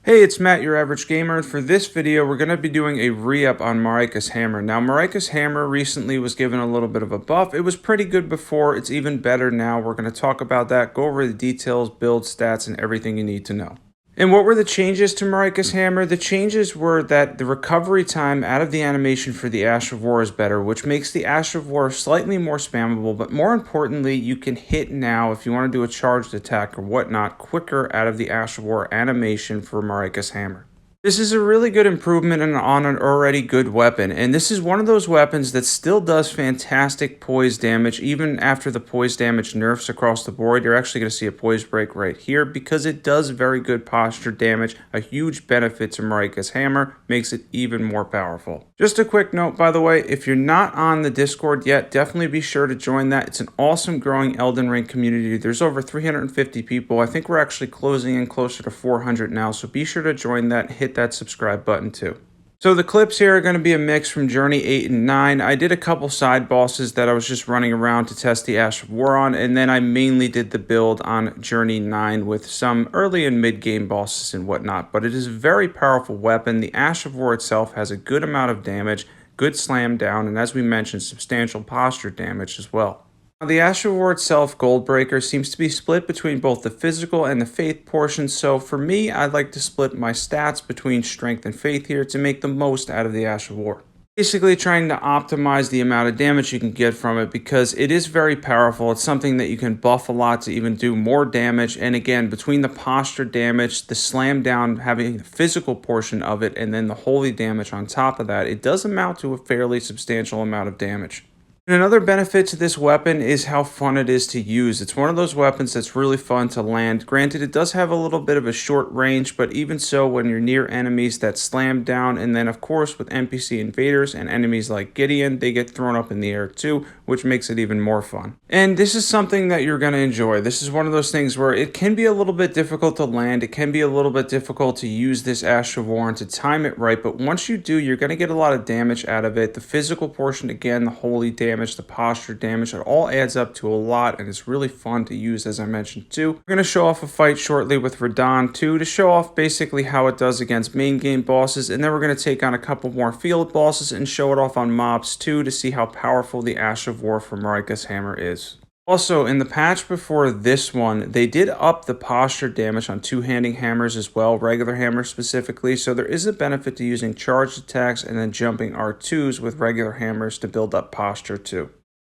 Hey, it's Matt, your average gamer, and for this video, we're going to be doing a re-up on Marika's hammer. Now, Marika's hammer recently was given a little bit of a buff. It was pretty good before, it's even better now. We're going to talk about that, go over the details, build stats, and everything you need to know. And what were the changes to Marika's hammer? The changes were that the recovery time out of the animation for the Ash of War is better, which makes the Ash of War slightly more spammable, but more importantly, you can hit now, if you want to do a charged attack or whatnot, quicker out of the Ash of War animation for Marika's hammer. This is a really good improvement on an already good weapon, and this is one of those weapons that still does fantastic poise damage. Even after the poise damage nerfs across the board, you're actually going to see a poise break right here because it does very good posture damage. A huge benefit to Marika's hammer, makes it even more powerful. Just a quick note, by the way, if you're not on the Discord yet, definitely be sure to join that. It's an awesome growing Elden Ring community. There's over 350 people. I think we're actually closing in closer to 400 now, so be sure to join that and hit that subscribe button too. So the clips here are going to be a mix from Journey 8 and 9. I did a couple side bosses that I was just running around to test the Ash of War on, and then I mainly did the build on Journey 9 with some early and mid-game bosses and whatnot. But it is a very powerful weapon. The Ash of War itself has a good amount of damage, good slam down, and as we mentioned, substantial posture damage as well. Now, the Ash of War itself, Goldbreaker, seems to be split between both the physical and the faith portions, so for me, I'd like to split my stats between strength and faith here to make the most out of the Ash of War. Basically trying to optimize the amount of damage you can get from it because it is very powerful. It's something that you can buff a lot to even do more damage, and again, between the posture damage, the slam down, having the physical portion of it, and then the holy damage on top of that, it does amount to a fairly substantial amount of damage. And another benefit to this weapon is how fun it is to use. It's one of those weapons that's really fun to land. Granted, it does have a little bit of a short range, but even so, when you're near enemies that slam down, and then of course with NPC invaders and enemies like Gideon, they get thrown up in the air too, which makes it even more fun. And this is something that you're going to enjoy. This is one of those things where it can be a little bit difficult to land. It can be a little bit difficult to use this Ash of War and to time it right, but once you do, you're going to get a lot of damage out of it. The physical portion, again, the holy damage, the posture damage, it all adds up to a lot, and it's really fun to use, as I mentioned too. We're going to show off a fight shortly with Radahn too, to show off basically how it does against main game bosses, and then we're going to take on a couple more field bosses and show it off on mobs too to see how powerful the Ash of War from Marika's hammer is. Also, in the patch before this one, they did up the posture damage on two-handing hammers as well, regular hammers specifically, so there is a benefit to using charged attacks and then jumping R2s with regular hammers to build up posture too.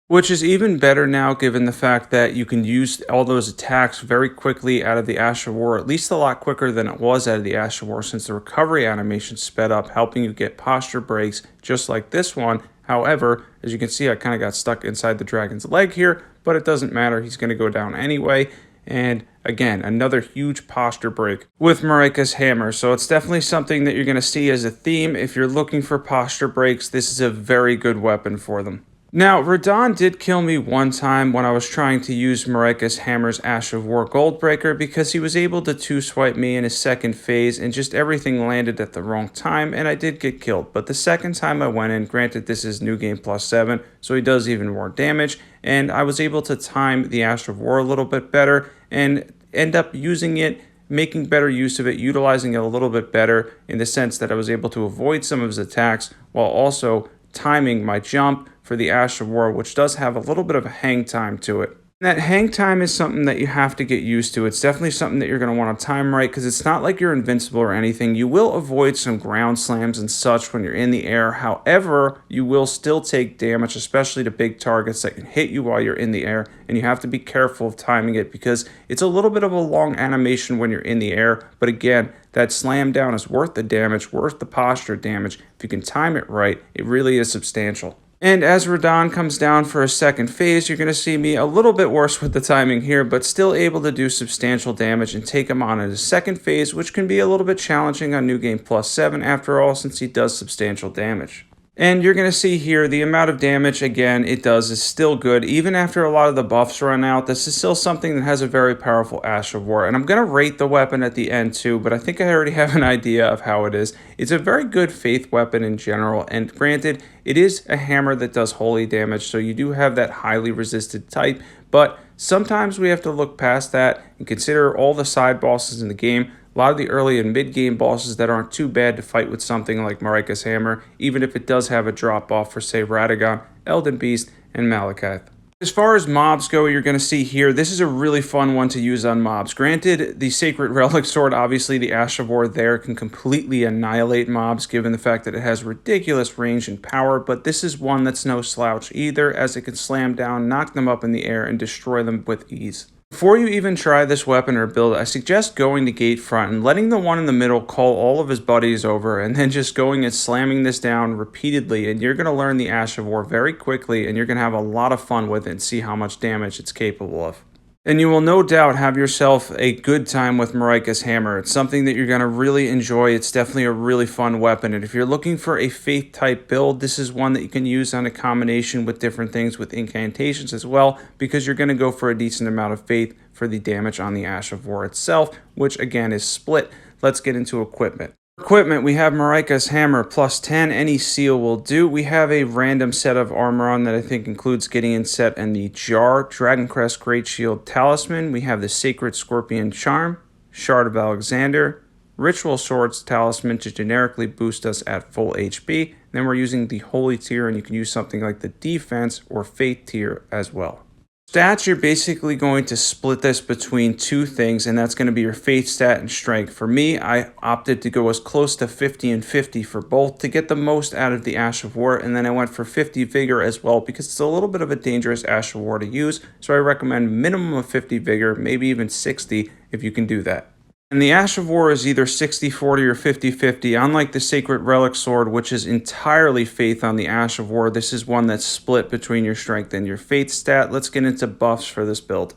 Which is even better now given the fact that you can use all those attacks very quickly out of the Ash of War, at least a lot quicker than it was out of the Ash of War since the recovery animation sped up, helping you get posture breaks just like this one. However, as you can see, I kind of got stuck inside the dragon's leg here, but it doesn't matter, he's going to go down anyway. And again, another huge posture break with Marika's hammer. So it's definitely something that you're going to see as a theme. If you're looking for posture breaks, this is a very good weapon for them. Now, Radahn did kill me one time when I was trying to use Marika's hammer's Ash of War Goldbreaker because he was able to two-swipe me in his second phase and just everything landed at the wrong time and I did get killed. But the second time I went in, granted this is New Game Plus 7, so he does even more damage, and I was able to time the Ash of War a little bit better and end up using it, making better use of it, utilizing it a little bit better in the sense that I was able to avoid some of his attacks while also timing my jump for the Ash of War, which does have a little bit of a hang time to it. And that hang time is something that you have to get used to. It's definitely something that you're going to want to time right because it's not like you're invincible or anything. You will avoid some ground slams and such when you're in the air. However, you will still take damage, especially to big targets that can hit you while you're in the air, and you have to be careful of timing it because it's a little bit of a long animation when you're in the air. But again, that slam down is worth the damage, worth the posture damage. If you can time it right, it really is substantial. And as Radahn comes down for a second phase, you're going to see me a little bit worse with the timing here, but still able to do substantial damage and take him on in his second phase, which can be a little bit challenging on New Game Plus 7 after all, since he does substantial damage. And you're going to see here the amount of damage, again, it does is still good. Even after a lot of the buffs run out, this is still something that has a very powerful Ash of War. And I'm going to rate the weapon at the end too, but I think I already have an idea of how it is. It's a very good faith weapon in general, and granted, it is a hammer that does holy damage, so you do have that highly resisted type, but sometimes we have to look past that and consider all the side bosses in the game, A lot of the early and mid-game bosses that aren't too bad to fight with something like Marika's Hammer, even if it does have a drop-off for, say, Radagon, Elden Beast, and Malekith. As far as mobs go, you're going to see here, this is a really fun one to use on mobs. Granted, the Sacred Relic Sword, obviously the Ash of War there, can completely annihilate mobs given the fact that it has ridiculous range and power, but this is one that's no slouch either, as it can slam down, knock them up in the air, and destroy them with ease. Before you even try this weapon or build, I suggest going to gate front and letting the one in the middle call all of his buddies over, and then just going and slamming this down repeatedly, and you're going to learn the Ash of War very quickly, and you're going to have a lot of fun with it and see how much damage it's capable of. And you will no doubt have yourself a good time with Marika's Hammer. It's something that you're going to really enjoy. It's definitely a really fun weapon. And if you're looking for a faith type build, this is one that you can use on a combination with different things with incantations as well, because you're going to go for a decent amount of faith for the damage on the Ash of War itself, which again is split. Let's get into equipment. Equipment, we have Marika's Hammer plus 10, any seal will do. We have a random set of armor on that I think includes Gideon's set and the Jar, Dragoncrest Great Shield Talisman. We have the Sacred Scorpion Charm, Shard of Alexander, Ritual Swords Talisman to generically boost us at full HP. And then we're using the Holy tier, and you can use something like the Defense or Faith tier as well. Stats, you're basically going to split this between two things, and that's going to be your faith stat and strength. For me, I opted to go as close to 50 and 50 for both to get the most out of the Ash of War, and then I went for 50 vigor as well because it's a little bit of a dangerous Ash of War to use, so I recommend minimum of 50 vigor, maybe even 60 if you can do that. And the Ash of War is either 60-40 or 50-50. Unlike the Sacred Relic Sword, which is entirely faith on the Ash of War, this is one that's split between your strength and your faith stat. Let's get into buffs for this build.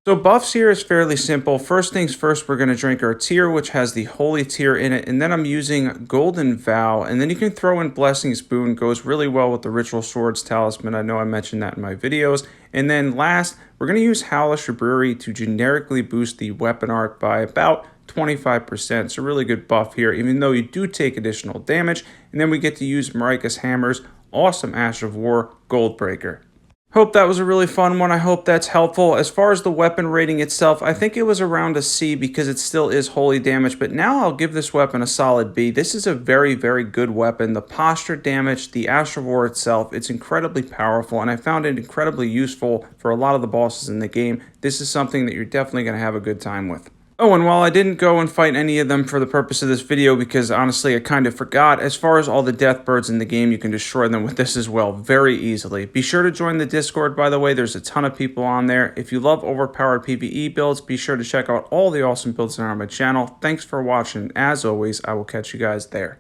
So buffs here is fairly simple. First things first, we're going to drink our tier, which has the Holy tier in it, and then I'm using Golden Vow, and then you can throw in Blessings Boon. Goes really well with the Ritual Swords Talisman. I know I mentioned that in my videos. And then last, we're going to use Howl Shabriri to generically boost the weapon art by about 25%. It's a really good buff here, even though you do take additional damage. And then we get to use Marika's Hammer's awesome Ash of War Goldbreaker. Hope that was a really fun one. I hope that's helpful. As far as the weapon rating itself, I think it was around a C because it still is holy damage, but now I'll give this weapon a solid B. This is a very, very good weapon. The posture damage, the Ash of War itself, it's incredibly powerful, and I found it incredibly useful for a lot of the bosses in the game. This is something that you're definitely going to have a good time with. Oh, and while I didn't go and fight any of them for the purpose of this video, because honestly I kind of forgot, as far as all the death birds in the game, you can destroy them with this as well very easily. Be sure to join the Discord, by the way. There's a ton of people on there. If you love overpowered PvE builds, be sure to check out all the awesome builds that are on my channel. Thanks for watching. As always, I will catch you guys there.